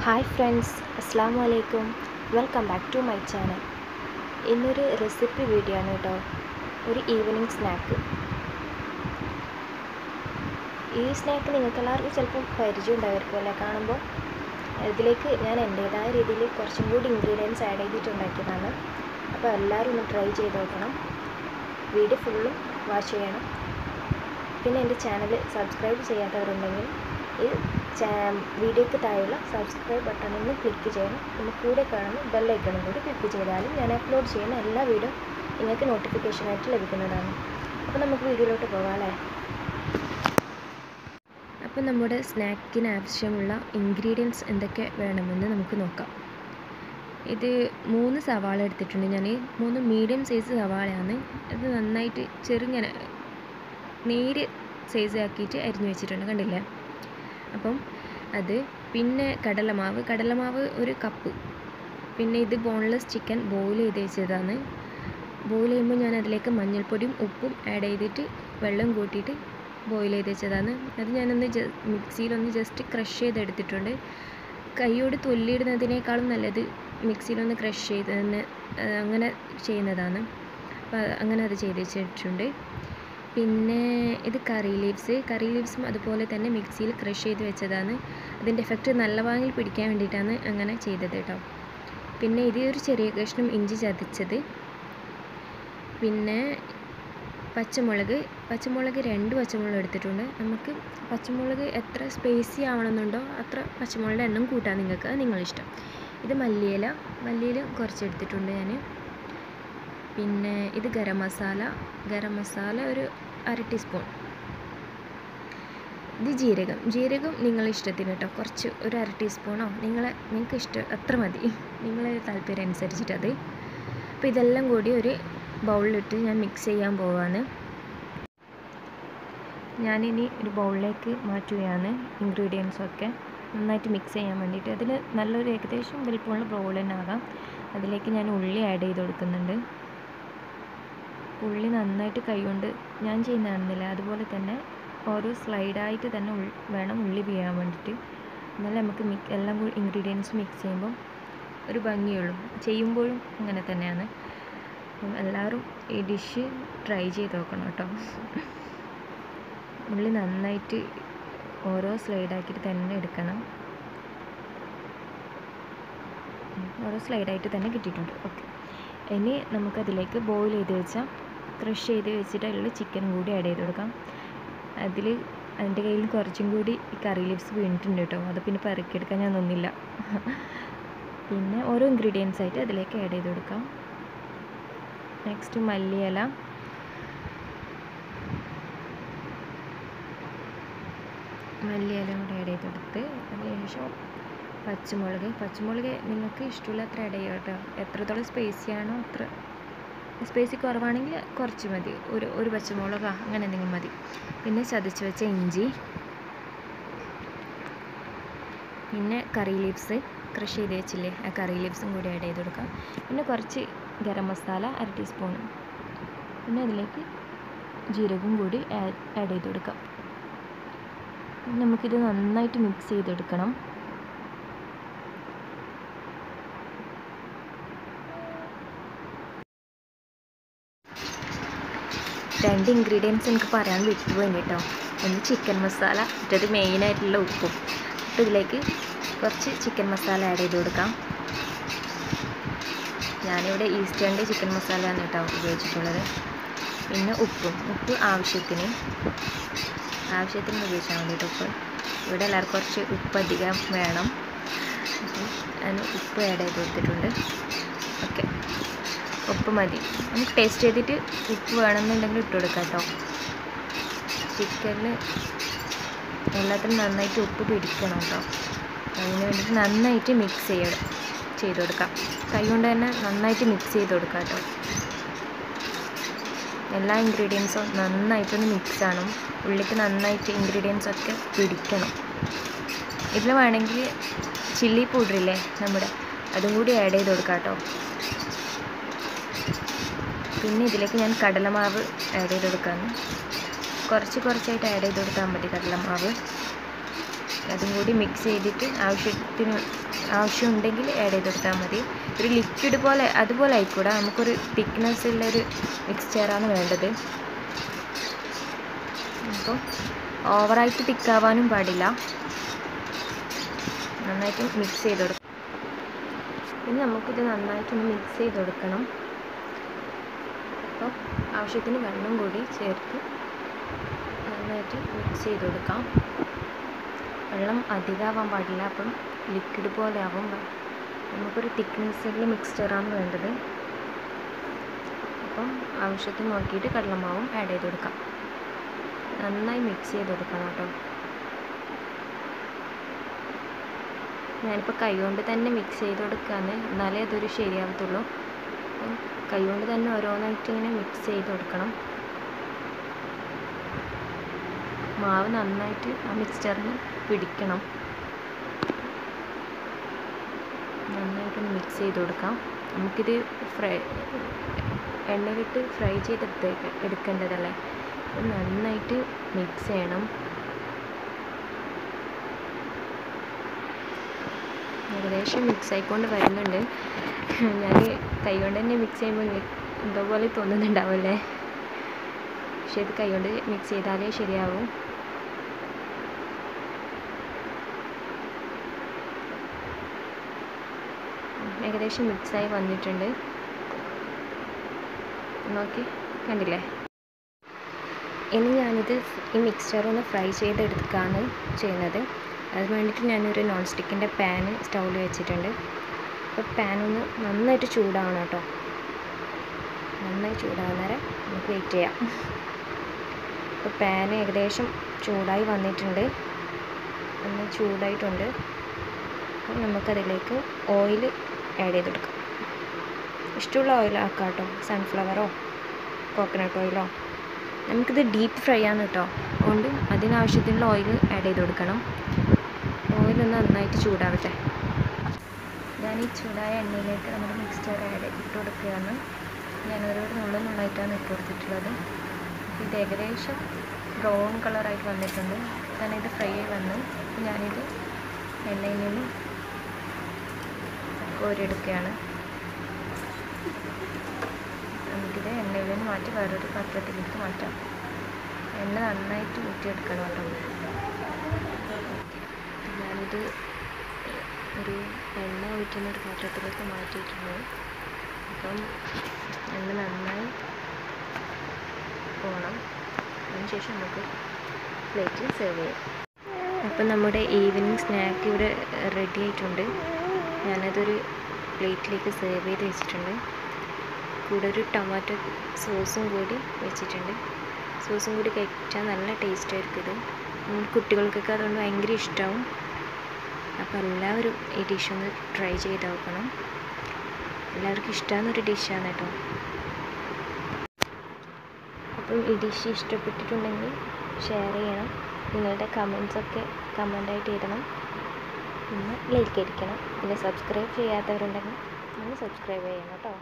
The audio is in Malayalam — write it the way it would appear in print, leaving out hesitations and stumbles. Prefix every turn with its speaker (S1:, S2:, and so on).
S1: ഹായ് ഫ്രണ്ട്സ്, അസ്സാമു അലൈക്കും. Welcome back to my channel. ഇന്നൊരു റെസിപ്പി വീഡിയോ ആണ് കേട്ടോ. ഒരു ഈവനിങ് സ്നാക്ക്. ഈ സ്നാക്ക് നിങ്ങൾക്ക് എല്ലാവർക്കും ചിലപ്പോൾ പരിചയം ഉണ്ടായിരിക്കും അല്ലേ കാണുമ്പോൾ. ഇതിലേക്ക് ഞാൻ എൻ്റേതായ രീതിയിൽ കുറച്ചും കൂടി ഇൻഗ്രീഡിയൻസ് ആഡ് ചെയ്തിട്ടുണ്ടാക്കിയതാണ്. അപ്പോൾ എല്ലാവരും ഒന്ന് ട്രൈ ചെയ്ത് നോക്കണം. വീഡിയോ ഫുള്ളും വാച്ച് ചെയ്യണം. പിന്നെ എൻ്റെ ചാനൽ സബ്സ്ക്രൈബ് ചെയ്യാത്തവരുണ്ടെങ്കിൽ ഈ വീഡിയോയ്ക്ക് താഴെയുള്ള സബ്സ്ക്രൈബ് ബട്ടൺ ഒന്ന് ക്ലിക്ക് ചെയ്യണം. പിന്നെ കൂടെ കാണുന്ന ബെൽ ഐക്കണും കൂടി ക്ലിക്ക് ചെയ്താലും ഞാൻ അപ്ലോഡ് ചെയ്യുന്ന എല്ലാ വീഡിയോ നിങ്ങൾക്ക് നോട്ടിഫിക്കേഷനായിട്ട് ലഭിക്കുന്നതാണ്. അപ്പോൾ നമുക്ക് വീഡിയോയിലോട്ട് പോകാം അല്ലേ. അപ്പോൾ നമ്മുടെ സ്നാക്കിന് ആവശ്യമുള്ള ഇൻഗ്രീഡിയൻസ് എന്തൊക്കെ വേണമെന്ന് നമുക്ക് നോക്കാം. ഇത് 3 സവാള എടുത്തിട്ടുണ്ട് ഞാൻ. 3 മീഡിയം സൈസ് സവാളയാണ്. ഇത് നന്നായിട്ട് ചെറുങ്ങനെ നേര് സൈസ് ആക്കിയിട്ട് അരിഞ്ഞു വെച്ചിട്ടുണ്ട്, കണ്ടില്ലേ. അപ്പം അത്, പിന്നെ കടലമാവ് 1 കപ്പ്. പിന്നെ ഇത് ബോൺലെസ് ചിക്കൻ ബോയിൽ ചെയ്ത് വെച്ചതാണ്. ബോയിൽ ചെയ്യുമ്പോൾ ഞാൻ അതിലേക്ക് മഞ്ഞൾപ്പൊടിയും ഉപ്പും ആഡ് ചെയ്തിട്ട് വെള്ളം കൂട്ടിയിട്ട് ബോയിൽ ചെയ്ത് വെച്ചതാണ്. അത് ഞാനൊന്ന് മിക്സിയിലൊന്ന് ജസ്റ്റ് ക്രഷ് ചെയ്തെടുത്തിട്ടുണ്ട്. കൈയോട് തൊല്ലിയിടുന്നതിനേക്കാളും നല്ലത് മിക്സിയിലൊന്ന് ക്രഷ് ചെയ്ത് അങ്ങനെ ചെയ്യുന്നതാണ്. അപ്പോൾ അങ്ങനെ അത് ചെയ്ത് വെച്ചിട്ടുണ്ട്. പിന്നെ ഇത് കറി ലീവ്സും അതുപോലെ തന്നെ മിക്സിയിൽ ക്രഷ് ചെയ്ത് വെച്ചതാണ്. അതിൻ്റെ എഫക്റ്റ് നല്ല വാങ്ങിൽ പിടിക്കാൻ വേണ്ടിയിട്ടാണ് അങ്ങനെ ചെയ്തത് കേട്ടോ. പിന്നെ ഇത് ഒരു ചെറിയ കഷ്ണം ഇഞ്ചി ചതച്ചത്. പിന്നെ പച്ചമുളക് 2 പച്ചമുളക് എടുത്തിട്ടുണ്ട്. നമുക്ക് പച്ചമുളക് എത്ര സ്പൈസി ആവണമെന്നുണ്ടോ അത്ര പച്ചമുളകിൻ്റെ എണ്ണം കൂട്ടാൻ നിങ്ങൾക്ക് നിങ്ങളിഷ്ടം. ഇത് മല്ലിയില കുറച്ച് എടുത്തിട്ടുണ്ട് ഞാൻ. പിന്നെ ഇത് ഗരം മസാല ഒരു 1/2 ടീസ്പൂൺ. ഇത് ജീരകം നിങ്ങളുടെ ഇഷ്ടത്തിന് കേട്ടോ. കുറച്ച് ഒരു 1/2 ടീസ്പൂണോ നിങ്ങൾക്ക് ഇഷ്ടം അത്ര മതി, നിങ്ങളെ താല്പര്യം അനുസരിച്ചിട്ട് അത്. അപ്പോൾ ഇതെല്ലാം കൂടി ഒരു ബൗളിലിട്ട് ഞാൻ മിക്സ് ചെയ്യാൻ പോവാണ്. ഞാനിനി ഒരു ബൗളിലേക്ക് മാറ്റുകയാണ് ഇൻഗ്രീഡിയൻസൊക്കെ നന്നായിട്ട് മിക്സ് ചെയ്യാൻ വേണ്ടിയിട്ട്. അതിൽ നല്ലൊരു ഏകദേശം വലിപ്പമുള്ള ബൗൾ തന്നെ ആകാം. അതിലേക്ക് ഞാൻ ഉള്ളി ആഡ് ചെയ്ത് കൊടുക്കുന്നുണ്ട്. ഉള്ളി നന്നായിട്ട് കൈകൊണ്ട് ഞാൻ ചെയ്യുന്നതാണെന്നില്ല, അതുപോലെ തന്നെ ഓരോ സ്ലൈഡായിട്ട് തന്നെ വേണം ഉള്ളി വീഴാൻ വേണ്ടിയിട്ട്. എന്നാലും നമുക്ക് എല്ലാം കൂടി ഇൻഗ്രീഡിയൻസ് മിക്സ് ചെയ്യുമ്പം ഒരു ഭംഗിയുള്ളൂ. ചെയ്യുമ്പോഴും അങ്ങനെ തന്നെയാണ്. അപ്പം എല്ലാവരും ഈ ഡിഷ് ട്രൈ ചെയ്ത് നോക്കണം കേട്ടോ. ഉള്ളി നന്നായിട്ട് ഓരോ സ്ലൈഡാക്കിയിട്ട് തന്നെ എടുക്കണം. ഓരോ സ്ലൈഡായിട്ട് തന്നെ കിട്ടിയിട്ടുണ്ട്. ഓക്കെ, ഇനി നമുക്കതിലേക്ക് ബോയിൽ ചെയ്ത് വെച്ചാൽ ക്രഷ് ചെയ്ത് വെച്ചിട്ടുള്ള ചിക്കനും കൂടി ആഡ് ചെയ്ത് കൊടുക്കാം. എൻ്റെ കയ്യിൽ കുറച്ചും കൂടി കറി ലീവ്സ് വീണിട്ടുണ്ട് കേട്ടോ. അത് പിന്നെ പെറുക്കിയെടുക്കാൻ ഞാൻ നിന്നില്ല. പിന്നെ ഓരോ ഇൻഗ്രീഡിയൻസ് ആയിട്ട് അതിലേക്ക് ആഡ് ചെയ്ത് കൊടുക്കാം. നെക്സ്റ്റ് മല്ലിയില, കൂടി ആഡ് ചെയ്ത് കൊടുത്ത് അതിനുശേഷം പച്ചമുളക് നിങ്ങൾക്ക് ഇഷ്ടമുള്ള അത്ര ആഡ് ചെയ്യുക കേട്ടോ. എത്രത്തോളം സ്പൈസിയാണോ അത്ര. സ്പൈസി കുറവാണെങ്കിൽ കുറച്ച് മതി, ഒരു പച്ചമുളക് അങ്ങനെ എന്തെങ്കിലും മതി. പിന്നെ ചതച്ച് വെച്ച ഇഞ്ചി, പിന്നെ കറി ലീവ്സ് ക്രഷ് ചെയ്ത് വെച്ചില്ലേ, ആ കറി ലീവ്സും കൂടി ആഡ് ചെയ്ത് കൊടുക്കാം. പിന്നെ കുറച്ച് ഗരം മസാല 1/2 ടീസ്പൂൺ. പിന്നെ അതിലേക്ക് ജീരകം കൂടി ആഡ് ചെയ്ത് കൊടുക്കാം. നമുക്കിത് നന്നായിട്ട് മിക്സ് ചെയ്തെടുക്കണം. രണ്ട് ഇൻഗ്രീഡിയൻസ് എനിക്ക് പറയാൻ വിട്ടുപോയി കേട്ടോ. ഒന്ന് ചിക്കൻ മസാല, മറ്റേത് മെയിനായിട്ടുള്ള ഉപ്പും. അപ്പോൾ ഇതിലേക്ക് കുറച്ച് ചിക്കൻ മസാല ആഡ് ചെയ്ത് കൊടുക്കാം. ഞാനിവിടെ ഈസ്റ്റേണിൻ്റെ ചിക്കൻ മസാലയാണ് കേട്ടോ ഉപയോഗിച്ചിട്ടുള്ളത്. പിന്നെ ഉപ്പ് ആവശ്യത്തിന് ഉപയോഗിച്ചാൽ മതി കേട്ടോ. ഇവിടെ എല്ലാവർക്കും കുറച്ച് ഉപ്പ് അധികം വേണം. ഞാൻ ഉപ്പ് ആഡ് ചെയ്ത് കൊടുത്തിട്ടുണ്ട്. ഓക്കെ, ഉപ്പ് മതി. നമുക്ക് ടേസ്റ്റ് ചെയ്തിട്ട് ഉപ്പ് വേണമെന്നുണ്ടെങ്കിൽ ഇട്ട് കൊടുക്കാം കേട്ടോ. ചിക്കനിൽ എല്ലാത്തിനും നന്നായിട്ട് ഉപ്പ് പിടിക്കണം കേട്ടോ. അതിന് വേണ്ടിയിട്ട് നന്നായിട്ട് മിക്സ് ചെയ്ത് കൊടുക്കാം. കൈ കൊണ്ട് തന്നെ നന്നായിട്ട് മിക്സ് ചെയ്ത് കൊടുക്കാം കേട്ടോ. എല്ലാ ഇൻഗ്രീഡിയൻസും നന്നായിട്ടൊന്ന് മിക്സ് ആവണം. ഉള്ളിക്ക് നന്നായിട്ട് ഇൻഗ്രീഡിയൻസൊക്കെ പിടിക്കണം. ഇതിൽ വേണമെങ്കിൽ ചില്ലി പൗഡറില്ലേ നമ്മുടെ, അതും കൂടി ആഡ് ചെയ്ത് കൊടുക്കാം കേട്ടോ. പിന്നെ ഇതിലേക്ക് ഞാൻ കടലമാവ് ആഡ് ചെയ്ത് കൊടുക്കാമെന്ന്. കുറച്ചായിട്ട് ആഡ് ചെയ്ത് കൊടുത്താൽ മതി കടലമാവ്. അതും കൂടി മിക്സ് ചെയ്തിട്ട് ആവശ്യത്തിന് ആവശ്യമുണ്ടെങ്കിൽ ആഡ് ചെയ്ത് കൊടുത്താൽ മതി. ഒരു ലിക്വിഡ് പോലെ അതുപോലെ ആയിക്കൂടാ, നമുക്കൊരു തിക്നെസ് ഉള്ളൊരു മിക്സ്ചറാണ് വേണ്ടത്. അപ്പോൾ ഓവറായിട്ട് തിക്കാവാനും പാടില്ല. നന്നായിട്ട് മിക്സ് ചെയ്ത് കൊടുക്കണം. ഇനി നമുക്കിത് നന്നായിട്ടൊന്ന് മിക്സ് ചെയ്ത് കൊടുക്കണം. അപ്പോൾ ആവശ്യത്തിന് വെള്ളം കൂടി ചേർത്ത് നന്നായിട്ട് മിക്സ് ചെയ്ത് കൊടുക്കാം. വെള്ളം അധികമാവാൻ പാടില്ല, അപ്പം ലിക്വിഡ് പോലെ ആവും. നമുക്കൊരു തിക്നെസ്സിൽ മിക്സ്ചറാണ് വേണ്ടത്. അപ്പം ആവശ്യത്തിന് നോക്കിയിട്ട് കടലമാവും ആഡ് ചെയ്ത് കൊടുക്കാം. നന്നായി മിക്സ് ചെയ്ത് കൊടുക്കണം കേട്ടോ. ഞാനിപ്പോൾ കൈകൊണ്ട് തന്നെ മിക്സ് ചെയ്ത് കൊടുക്കുകയാണ്, എന്നാലേ അതൊരു ശരിയാവത്തുള്ളൂ. അപ്പം കൈകൊണ്ട് തന്നെ ഓരോന്നായിട്ട് ഇങ്ങനെ മിക്സ് ചെയ്ത് കൊടുക്കണം. മാവ് നന്നായിട്ട് ആ മിക്സ്ചറിന് പിടിക്കണം. നന്നായിട്ടൊന്ന് മിക്സ് ചെയ്ത് കൊടുക്കാം. നമുക്കിത് എണ്ണയിലിട്ട് ഫ്രൈ എടുക്കേണ്ടതല്ലേ. അപ്പം നന്നായിട്ട് മിക്സ് ചെയ്യണം. ഏകദേശം മിക്സ് ആയിക്കൊണ്ട് വരുന്നുണ്ട്. ഞാൻ കൈകൊണ്ട് തന്നെ മിക്സ് ചെയ്യുമ്പോൾ എന്തോ പോലെ തോന്നുന്നുണ്ടാവുമല്ലേ, പക്ഷേ ഇത് കൈകൊണ്ട് മിക്സ് ചെയ്താലേ ശരിയാവും. ഏകദേശം മിക്സായി വന്നിട്ടുണ്ട്. നോക്കി കണ്ടില്ലേ. ഇനി ഞാനിത് ഈ മിക്സ്ചറൊന്ന് ഫ്രൈ ചെയ്തെടുക്കുകയാണ് ചെയ്യുന്നത്. അതിന് വേണ്ടിയിട്ട് ഞാനൊരു നോൺ സ്റ്റിക്കിൻ്റെ പാന് സ്റ്റൗവിൽ വെച്ചിട്ടുണ്ട്. അപ്പോൾ പാനൊന്ന് നന്നായിട്ട് ചൂടാവണം കേട്ടോ. നന്നായി ചൂടാവുന്നവരെ നമുക്ക് വെയിറ്റ് ചെയ്യാം. അപ്പോൾ പാൻ ഏകദേശം ചൂടായി വന്നിട്ടുണ്ട്, നന്നായി ചൂടായിട്ടുണ്ട്. അപ്പോൾ നമുക്കതിലേക്ക് ഓയിൽ ആഡ് ചെയ്ത് കൊടുക്കാം. ഇഷ്ടമുള്ള ഓയിലാക്കാം കേട്ടോ, സൺഫ്ലവറോ കോക്കനട്ട് ഓയിലോ. നമുക്കിത് ഡീപ്പ് ഫ്രൈ ആണ് കേട്ടോ, അതുകൊണ്ട് അതിനാവശ്യത്തിനുള്ള ഓയിൽ ആഡ് ചെയ്ത് കൊടുക്കണം. ഓയിലൊന്ന് നന്നായിട്ട് ചൂടാവട്ടെ. ഞാൻ ഈ ചൂടായ എണ്ണയിലേക്ക് നമ്മുടെ മിക്സ്ചർ ഇട്ട് കൊടുക്കുകയാണ്. ഞാൻ ഓരോ നുള്ളായിട്ടാണ് ഇട്ട് കൊടുത്തിട്ടുള്ളത്. ഇത് ഏകദേശം ബ്രൗൺ കളറായിട്ട് വന്നിട്ടുണ്ട്. കാരണം ഇത് ഫ്രൈ ആയി വന്നു. ഞാനിത് എണ്ണയിൽ നിന്ന് കോരിയെടുക്കുകയാണ്. നമുക്കിത് എണ്ണയിൽ നിന്ന് മാറ്റി വേറൊരു പാത്രത്തിലേക്ക് മാറ്റാം. എണ്ണ നന്നായിട്ട് ഊറ്റിയെടുക്കണം കേട്ടോ. ഞാനിത് ഒരു എണ്ണ ഒഴിക്കുന്ന ഒരു പാത്രത്തിലേക്ക് മാറ്റിയിട്ടുണ്ട്. അപ്പം എണ്ണ നന്നായി പോകണം. അതിനുശേഷം നമുക്ക് പ്ലേറ്റിൽ സെർവ് ചെയ്യാം. അപ്പം നമ്മുടെ ഈവനിങ് സ്നാക്ക് ഇവിടെ റെഡി ആയിട്ടുണ്ട്. ഞാനതൊരു പ്ലേറ്റിലേക്ക് സെർവ് ചെയ്ത് വെച്ചിട്ടുണ്ട്. കൂടെ ഒരു ടൊമാറ്റോ സോസും കൂടി വെച്ചിട്ടുണ്ട്. സോസും കൂടി കഴിച്ചാൽ നല്ല ടേസ്റ്റ് ആയിരിക്കും ഇത്. കുട്ടികൾക്കൊക്കെ അതുകൊണ്ട് ഭയങ്കര ഇഷ്ടമാവും. അപ്പോൾ എല്ലാവരും ഈ ഡിഷൊന്ന് ട്രൈ ചെയ്ത് നോക്കണം. എല്ലാവർക്കും ഇഷ്ടമാകുന്നൊരു ഡിഷാണ് കേട്ടോ. അപ്പം ഈ ഡിഷ് ഇഷ്ടപ്പെട്ടിട്ടുണ്ടെങ്കിൽ ഷെയർ ചെയ്യണം. നിങ്ങളുടെ കമൻസൊക്കെ കമൻ്റായിട്ട് ഇടണം. പിന്നെ ലൈക്ക് അടിക്കണം. പിന്നെ സബ്സ്ക്രൈബ് ചെയ്യാത്തവരുണ്ടെങ്കിൽ ഒന്ന് സബ്സ്ക്രൈബ് ചെയ്യണം കേട്ടോ.